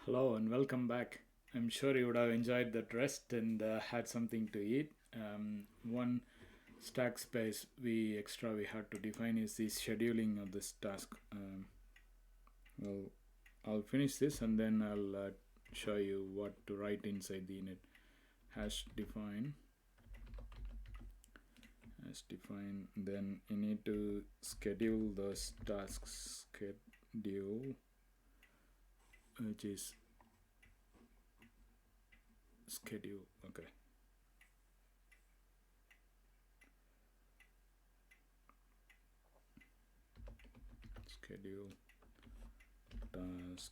Hello and welcome back. I'm sure you would have enjoyed that rest and had something to eat. One stack space we had to define is the scheduling of this task. Well, I'll finish this and then I'll show you what to write inside the init. Hash define, Then you need to schedule those tasks. Schedule, which is schedule. Okay. Schedule task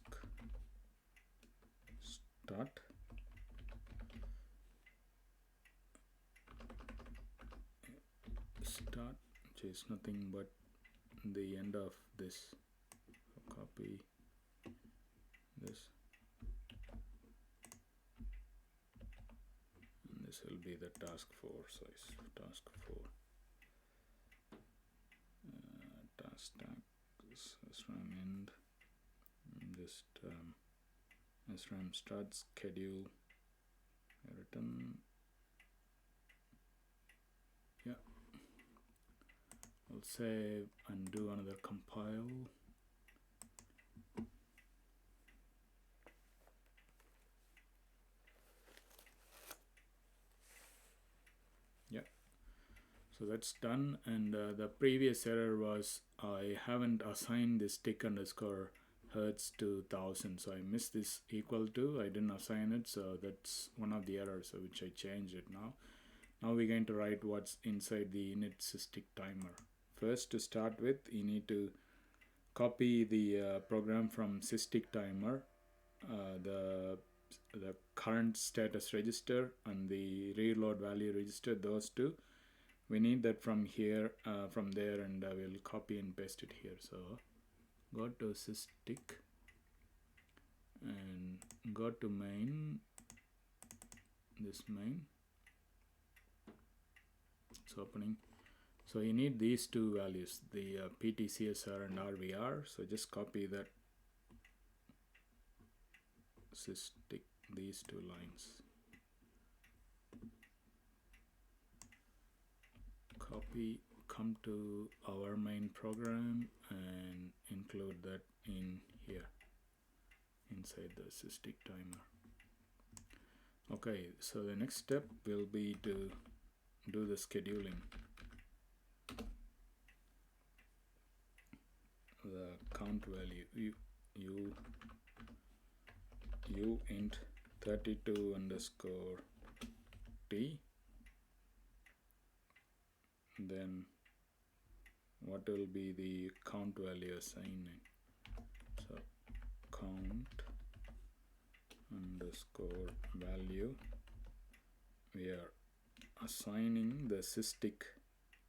start which is nothing but the end of this. So copy this and this will be the task 4 size. Task 4 task SRAM end, just SRAM start schedule return. Yeah, I'll save and do another compile. Yeah, so that's done. And the previous error was I haven't assigned this tick underscore hertz to 1000, so I missed this equal to. I didn't assign it, so that's one of the errors, so which I changed it now. Now we're going to write what's inside the init sysdig timer. First, to start with, you need to copy the program from sysdig timer, the current status register and the reload value register, those two. We need that from here, from there, and we'll copy and paste it here. So go to sysdig and go to main, this main. It's opening. So you need these two values, the PTCSR and RVR. So just copy that sysdig, these two lines. Copy, come to our main program and include that in here, inside the sysdig timer. Okay, so the next step will be to do the scheduling. The count value u int 32 underscore t, then what will be the count value assigning. So count underscore value, we are assigning the sysdig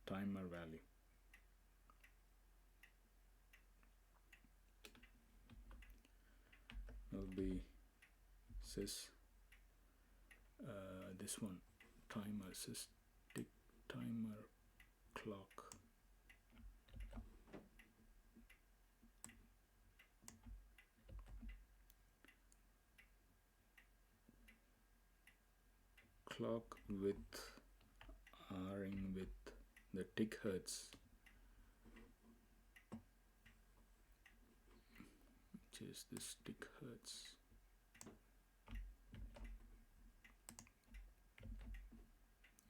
timer value. Will be sys this one, timer, sysdig timer clock. Clock with ring with the tick hertz, which is this tick hertz.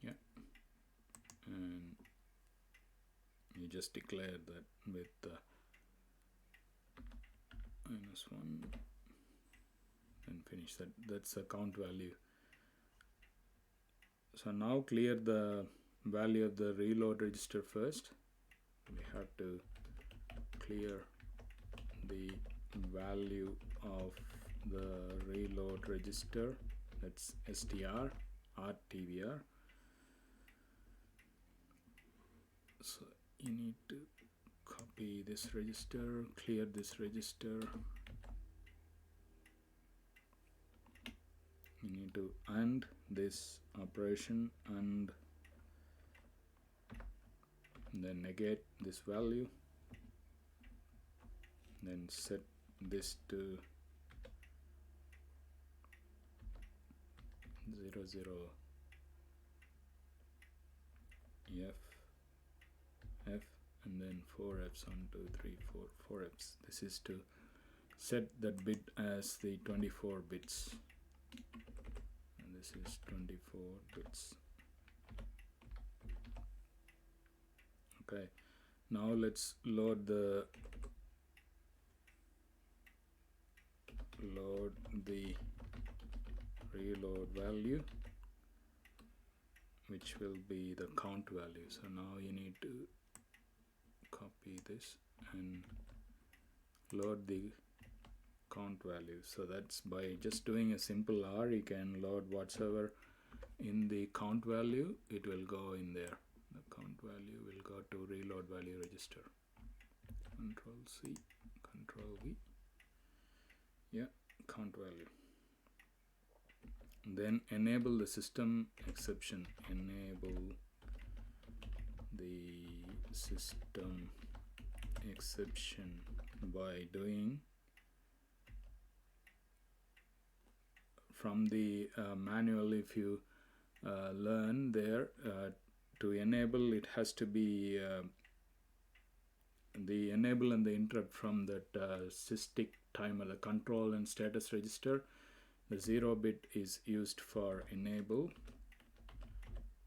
Yeah, and you just declare that with -1 and finish that. That's a count value. So now clear the value of the reload register first. We have to clear the value of the reload register, that's str rtvr. So you need to copy this register, clear this register. You need to AND this operation and then negate this value, then set this to 0 0 F, and then 4 Fs, 1 2 3 4 4 Fs. This is to set that bit as the 24 bits, and this is 24 bits. Okay, now let's load the reload value, which will be the count value. So now you need to copy this and load the count value. So that's by just doing a simple R, you can load whatsoever in the count value, it will go in there. The count value will go to reload value register. Control C, Control V. Yeah, count value. Then enable the system exception. Enable the system exception by doing from the manual. If you learn there, to enable, it has to be the enable and the interrupt from that sysdig timer, the control and status register. The 0 bit is used for enable,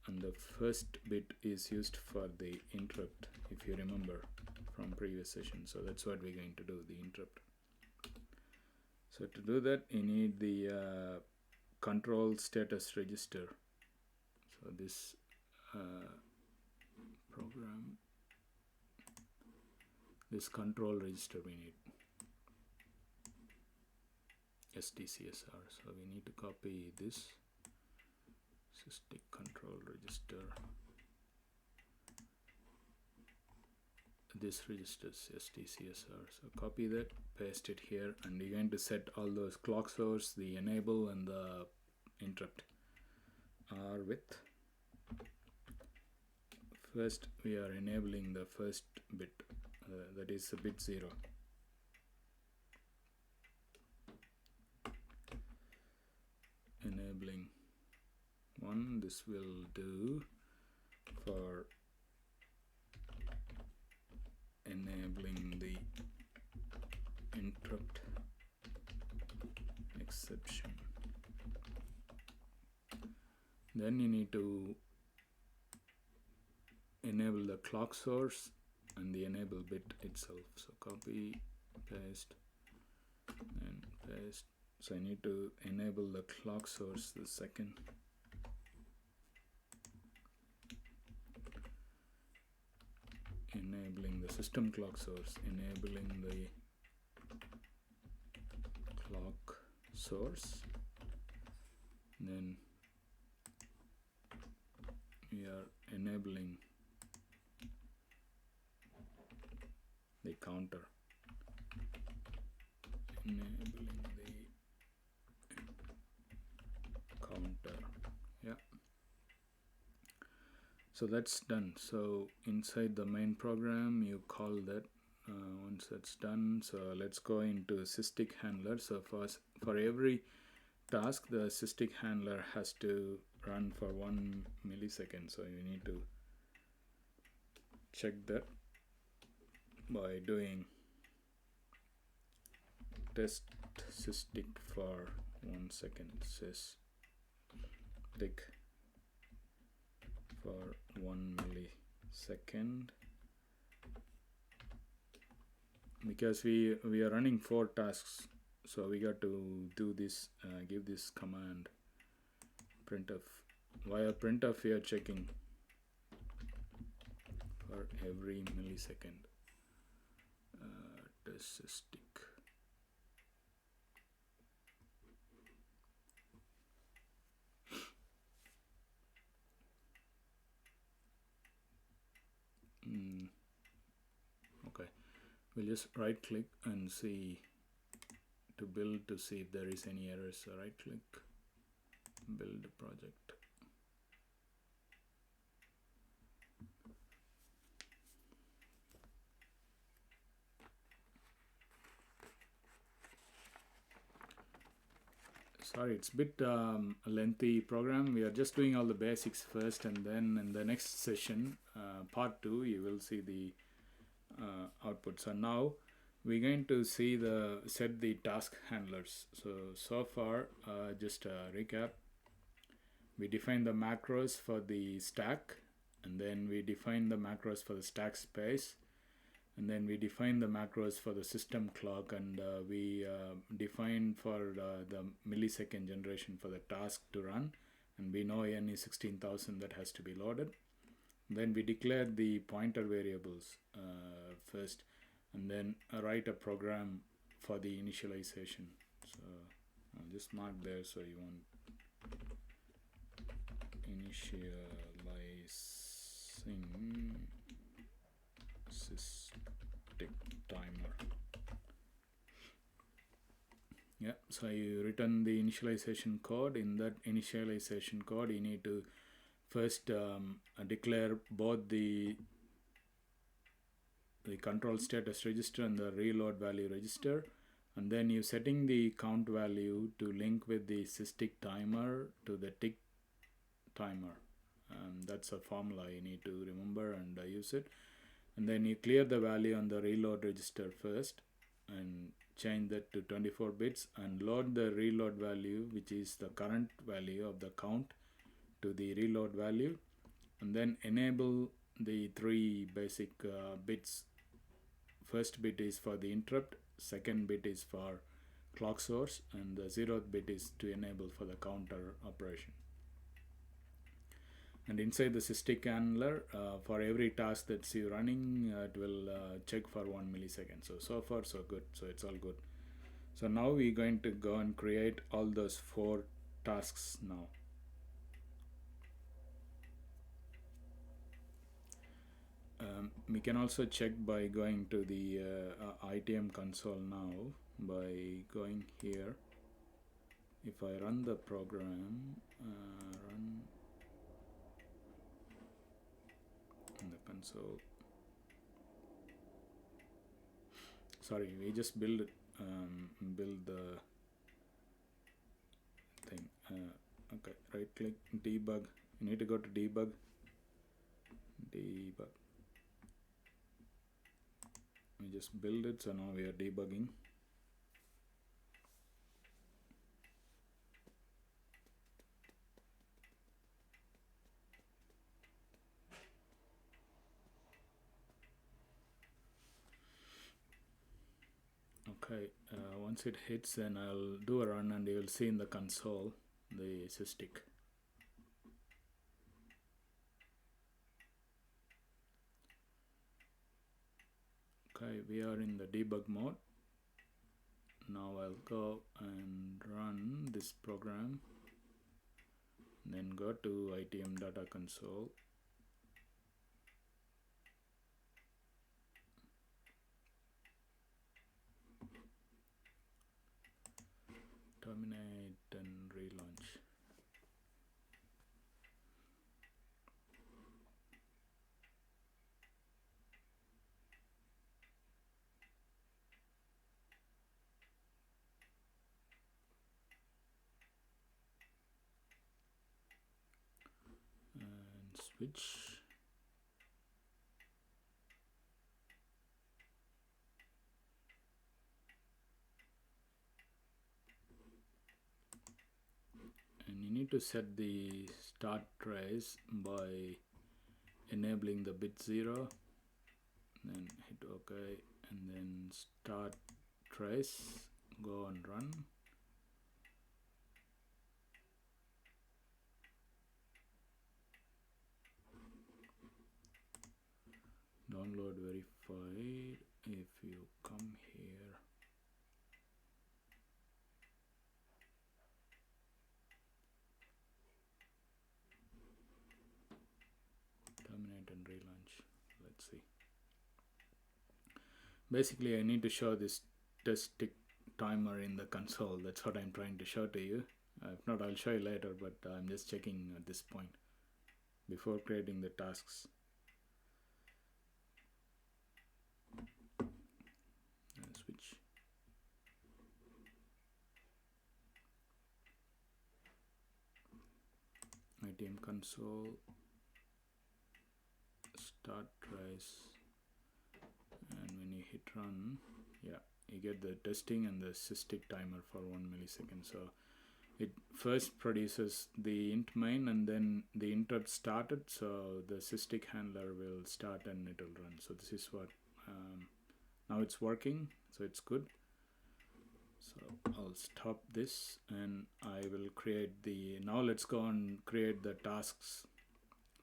and the first bit is used for the interrupt, if you remember from previous session. So that's what we're going to do, the interrupt. So to do that, you need the control status register. So this program, this control register we need, STCSR. So we need to copy this sysdig control register, this registers STCSR. So copy that, paste it here, and you're going to set all those clock source, the enable and the interrupt are with. First we are enabling the first bit, that is the bit 0. Enabling 1, this will do for enabling the interrupt exception. Then you need to enable the clock source and the enable bit itself. So copy, paste, and paste. So I need to enable the clock source, the second. Enabling the system clock source, enabling the clock source. Then we are enabling the counter, enabling the counter. Yeah, so that's done. So inside the main program you call that once that's done. So let's go into sysdig handler. So for every task, the sysdig handler has to run for 1 millisecond. So you need to check that by doing test sysdig for 1 second. Sysdig for 1 millisecond, because we are running 4 tasks, so we got to do this, give this command printf. Via printf we are checking for every millisecond. Test sysdig. Okay, we'll just right click and see to build, to see if there is any errors. So right click, build project. Sorry, it's a bit lengthy program. We are just doing all the basics first, and then in the next session, part 2, you will see the output. So now we're going to see the set the task handlers. So far, just a recap. We define the macros for the stack, and then we define the macros for the stack space, and then we define the macros for the system clock, and we define for the millisecond generation for the task to run, and we know n is 16,000 that has to be loaded. Then we declare the pointer variables first, and then write a program for the initialization. So I'll just mark there so you won't initializing system timer. Yeah, so you return the initialization code. In that initialization code, you need to first declare both the control status register and the reload value register, and then you setting the count value to link with the sysdig timer to the tick timer. That's a formula you need to remember and use it. And then you clear the value on the reload register first and change that to 24 bits, and load the reload value, which is the current value of the count, to the reload value, and then enable the 3 basic bits. First bit is for the interrupt, second bit is for clock source, and the 0th bit is to enable for the counter operation. And inside the sysdig handler, for every task that's you running, it will check for 1 millisecond. So far so good, so it's all good. So now we're going to go and create all those 4 tasks now. We can also check by going to the ITM console now by going here. If I run the program, run in the console. Sorry, we just build the thing. Okay, right click, debug. You need to go to debug. We just build it, so now we are debugging. Okay, once it hits, then I'll do a run, and you will see in the console the sysdig. Okay, we are in the debug mode. Now I'll go and run this program, then go to ITM data console. Terminate and relaunch. And switch. And you need to set the start trace by enabling the bit 0, then hit OK, and then start trace, go and run. Download verified. If you come here, terminate and relaunch. Let's see. Basically, I need to show this test tick timer in the console. That's what I'm trying to show to you. If not, I'll show you later, but I'm just checking at this point before creating the tasks. Switch. ATM console, start trace, and when you hit run, yeah, you get the testing and the sysdig timer for 1 millisecond. So it first produces the int main and then the interrupt started, so the sysdig handler will start and it will run. So this is what now it's working, so it's good. So I'll stop this and I will create the, now let's go and create the tasks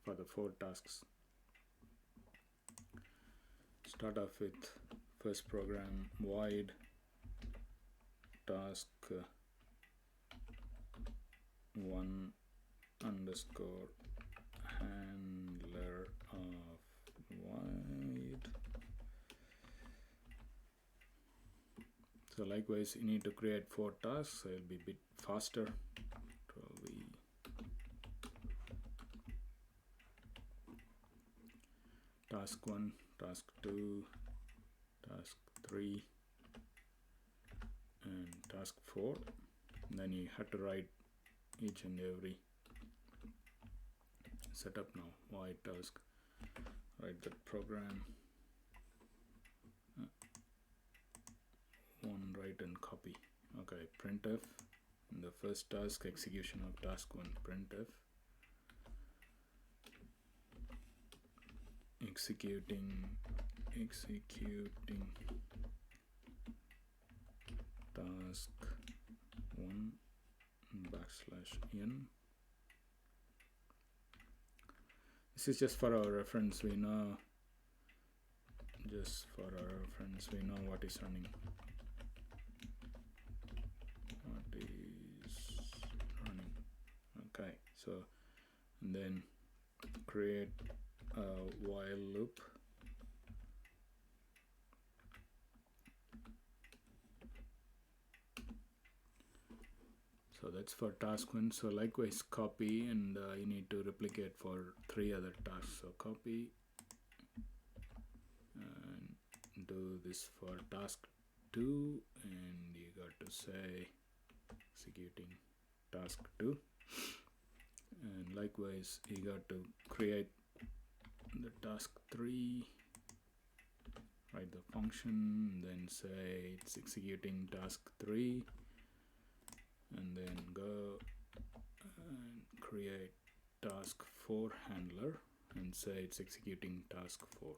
for the 4 tasks. Start off with first program void task 1 underscore handler of void. So likewise you need to create 4 tasks, so it'll be a bit faster. 12e task 1, task 2, task 3 and task 4. And then you have to write each and every setup. Now void task, write that program, 1 write and copy. Okay, printf in the first task, execution of task 1, printf executing task 1 \n. This is just for our reference, we know, just for our reference we know what is running. Okay, so and then create a while loop. So that's for task 1. So likewise copy, and you need to replicate for 3 other tasks. So copy and do this for task 2, and you got to say executing task 2, and likewise you got to create the task 3, write the function, then say it's executing task 3, and then go and create task 4 handler and say it's executing task 4.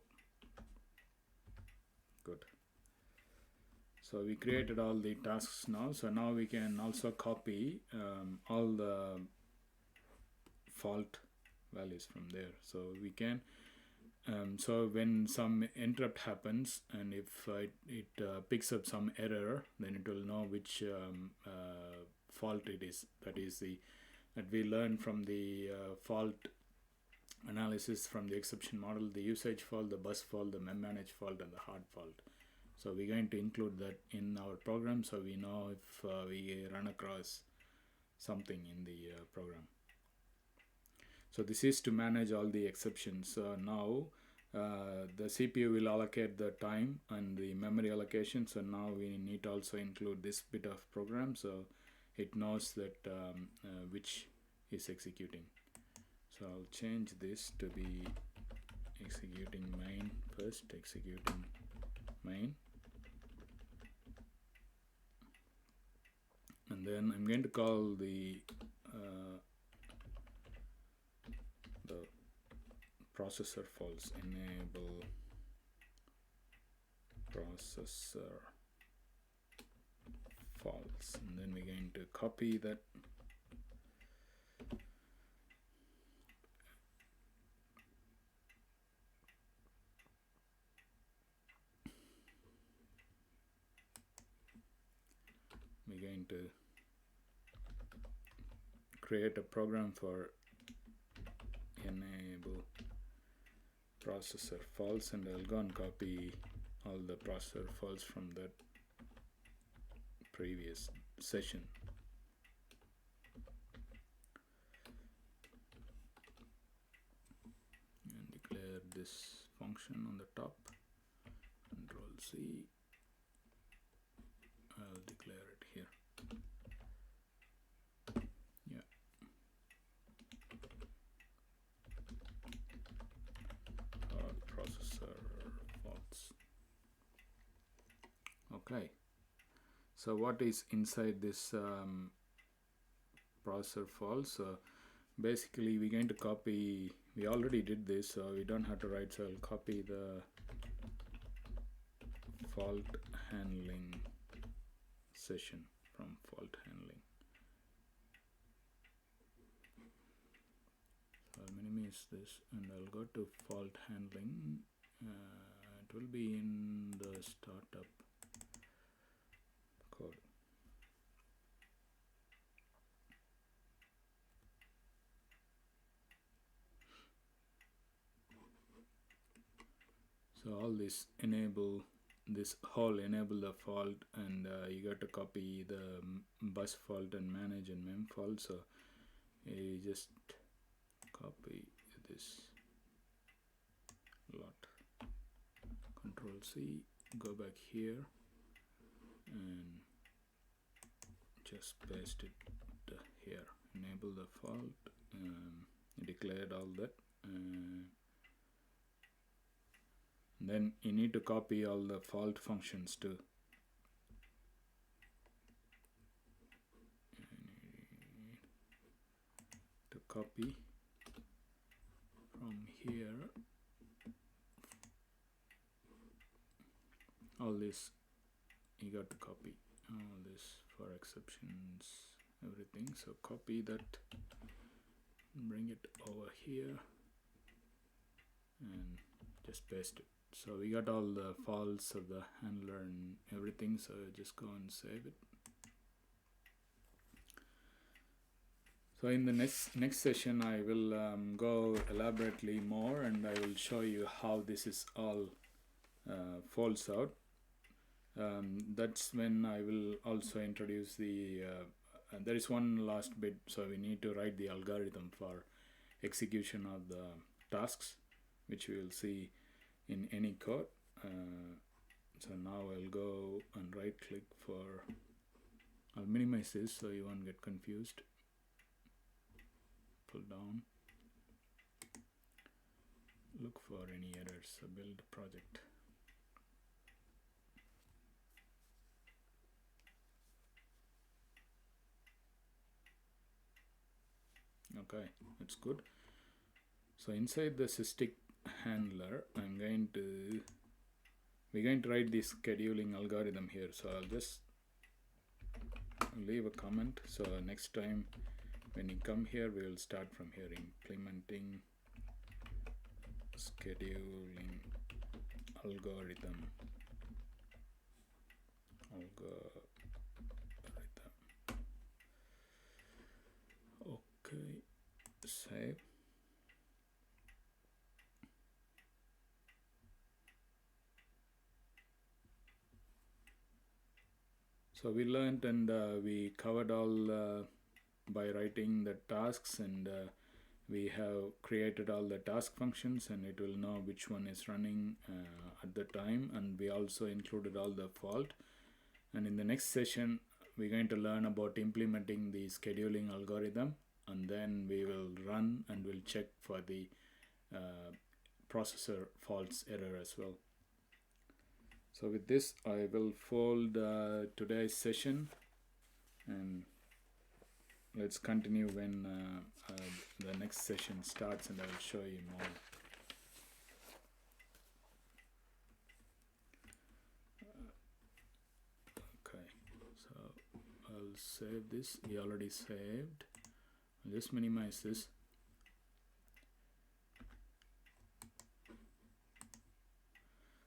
Good. So we created all the tasks now. So now we can also copy all the fault values from there. So we can so when some interrupt happens and if it picks up some error, then it will know which fault it is. That is that we learned from the fault analysis from the exception model, the usage fault, the bus fault, the mem-manage fault, and the hard fault. So we're going to include that in our program, so we know if we run across something in the program. So this is to manage all the exceptions. Now the CPU will allocate the time and the memory allocation. So now we need to also include this bit of program, so it knows that which is executing. So I'll change this to be executing main first, executing main, and then I'm going to call the processor faults, enable processor faults, and then we're going to copy that. We're going to create a program for enable processor faults, and I'll go and copy all the processor faults from that previous session. And declare this function on the top, Control C. I'll declare it here. Yeah. Okay, so what is inside this processor fault? So basically we're going to copy, we already did this, so we don't have to write, so I'll copy the fault handling session from fault handling. So I'll minimize this and I'll go to fault handling. It will be in the startup code. So all this enable, this whole enable the fault, and you got to copy the bus fault and manage and mem fault. So you just copy this lot, Control C, go back here and just paste it here. Enable the fault, declared all that. Then you need to copy all the fault functions too. To copy from here all this, you got to copy all this for exceptions, everything. So copy that, bring it over here and just paste it. So we got all the faults of the handler and everything, so just go and save it. So in the next session I will go elaborately more, and I will show you how this is all falls out. That's when I will also introduce the there is one last bit, so we need to write the algorithm for execution of the tasks, which we will see in any code. So now I'll go and right click for, I'll minimize this so you won't get confused. Pull down, look for any errors, so build project. Okay, that's good. So inside the sysdig handler, we're going to write the scheduling algorithm here. So I'll just leave a comment. So next time when you come here, we will start from here, implementing scheduling algorithm. Okay, save. So we learned and we covered all by writing the tasks, and we have created all the task functions, and it will know which one is running at the time, and we also included all the fault. And in the next session we're going to learn about implementing the scheduling algorithm, and then we will run and we'll check for the processor faults error as well. So with this I will fold today's session, and let's continue when the next session starts, and I will show you more. Okay, so I'll save this. We already saved. I'll just minimize this.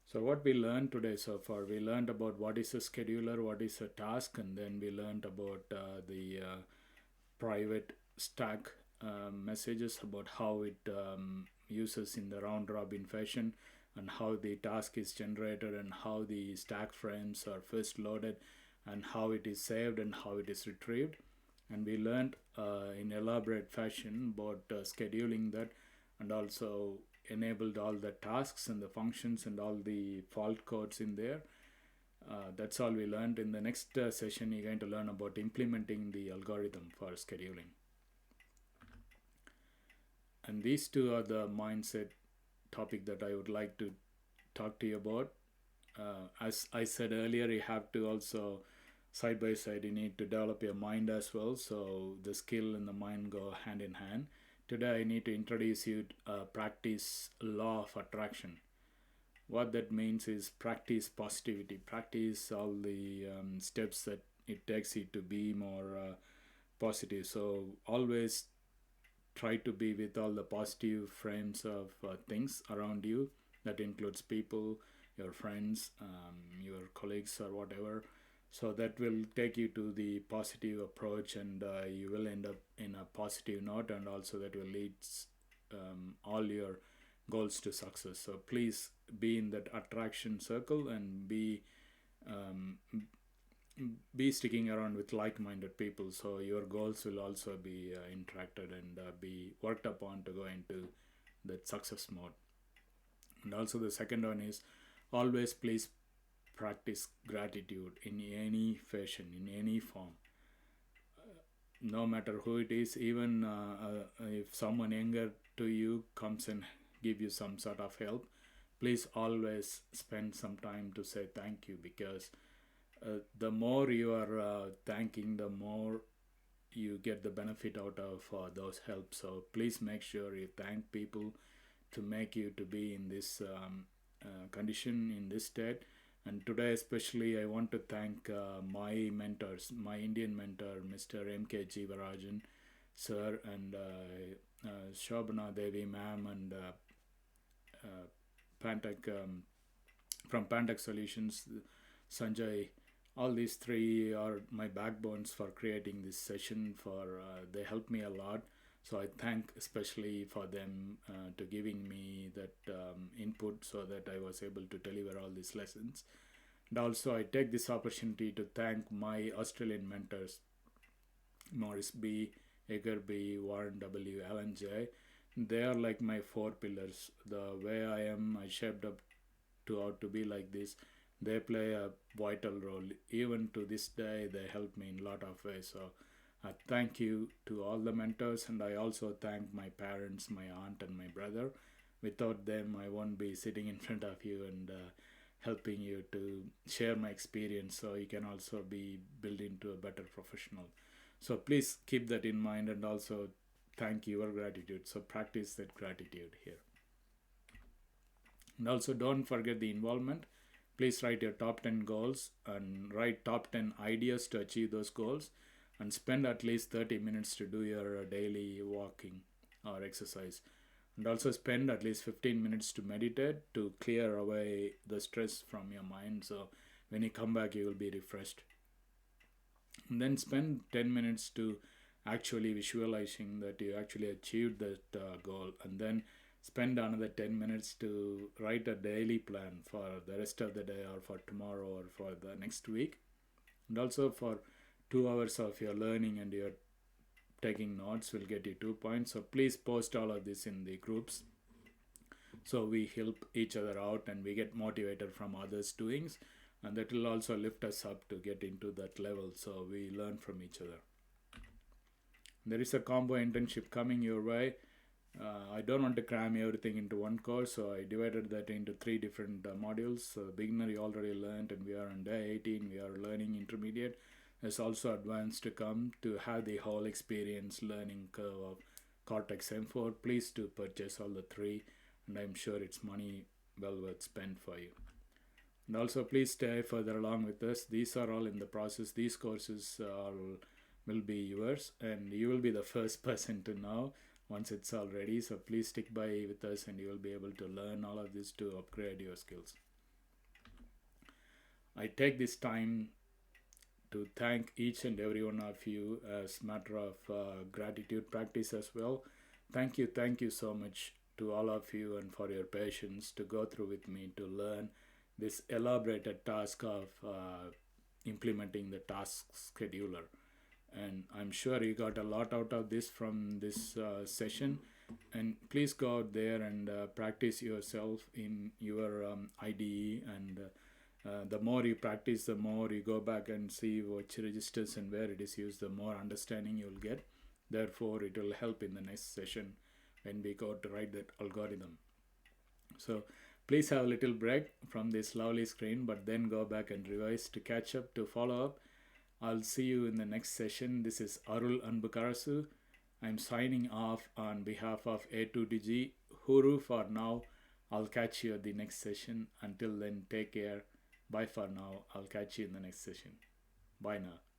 So what we learned today so far, we learned about what is a scheduler, what is a task, and then we learned about the private stack messages, about how it uses in the round robin fashion, and how the task is generated, and how the stack frames are first loaded, and how it is saved and how it is retrieved. And we learned in elaborate fashion about scheduling that, and also enabled all the tasks and the functions and all the fault codes in there. That's all we learned. In the next session you're going to learn about implementing the algorithm for scheduling. And these two are the mindset topic that I would like to talk to you about. As I said earlier, you have to also side by side, you need to develop your mind as well, so the skill and the mind go hand in hand. Today I need to introduce you practice law of attraction. What that means is practice positivity, practice all the steps that it takes you to be more positive. So always try to be with all the positive frames of things around you. That includes people, your friends, your colleagues, or whatever. So that will take you to the positive approach, and you will end up in a positive note, and also that will lead all your goals to success. So please be in that attraction circle and um, be sticking around with like-minded people, so your goals will also be interacted and be worked upon to go into that success mode. And also the second one is always please practice gratitude in any fashion, in any form, no matter who it is. Even if someone younger to you comes and give you some sort of help, please always spend some time to say thank you, because the more you are thanking, the more you get the benefit out of those help. So please make sure you thank people to make you to be in this condition, in this state. And today especially I want to thank my mentors, my Indian mentor, Mr. MK Jivarajan sir, and Shobana Devi ma'am, and Pantech from Pantech Solutions, Sanjay. All these three are my backbones for creating this session. For they helped me a lot, so I thank especially for them to giving me that input, so that I was able to deliver all these lessons. And also I take this opportunity to thank my Australian mentors, Morris B, Edgar B, Warren W, Alan J. They are like my four pillars. The way I am, I shaped up to out to be like this. They play a vital role. Even to this day, they help me in a lot of ways. So I thank you to all the mentors, and I also thank my parents, my aunt, and my brother. Without them, I won't be sitting in front of you and helping you to share my experience, so you can also be built into a better professional. So please keep that in mind, and also thank your gratitude. So practice that gratitude here. And also don't forget the involvement. Please write your top 10 goals and write top 10 ideas to achieve those goals, and spend at least 30 minutes to do your daily walking or exercise. And also spend at least 15 minutes to meditate to clear away the stress from your mind. So when you come back, you will be refreshed. And then spend 10 minutes to actually visualizing that you actually achieved that goal, and then spend another 10 minutes to write a daily plan for the rest of the day, or for tomorrow, or for the next week. And also for 2 hours of your learning and your taking notes will get you 2 points. So please post all of this in the groups, so we help each other out and we get motivated from others doings, and that will also lift us up to get into that level, so we learn from each other. There is a combo internship coming your way. I don't want to cram everything into one course, so I divided that into three different modules. So beginner you already learned, and we are on day 18. We are learning intermediate. There's also advanced to come to have the whole experience learning curve of Cortex M4. Please do purchase all the three, and I'm sure it's money well worth spent for you. And also please stay further along with us. These are all in the process. These courses will be yours, and you will be the first person to know once it's all ready. So please stick by with us, and you will be able to learn all of this to upgrade your skills. I take this time to thank each and every one of you as matter of gratitude practice as well. Thank you so much to all of you, and for your patience to go through with me to learn this elaborated task of implementing the task scheduler. And I'm sure you got a lot out of this from this session. And please go out there and practice yourself in your IDE, and the more you practice, the more you go back and see which registers and where it is used, the more understanding you'll get. Therefore it will help in the next session when we go to write that algorithm. So Please have a little break from this lovely screen, but then go back and revise to catch up, to follow up. I'll see you in the next session. This is Arul Anbukarasu. I'm signing off on behalf of A2DG. Huru for now. I'll catch you at the next session. Until then, take care. Bye for now. I'll catch you in the next session. Bye now.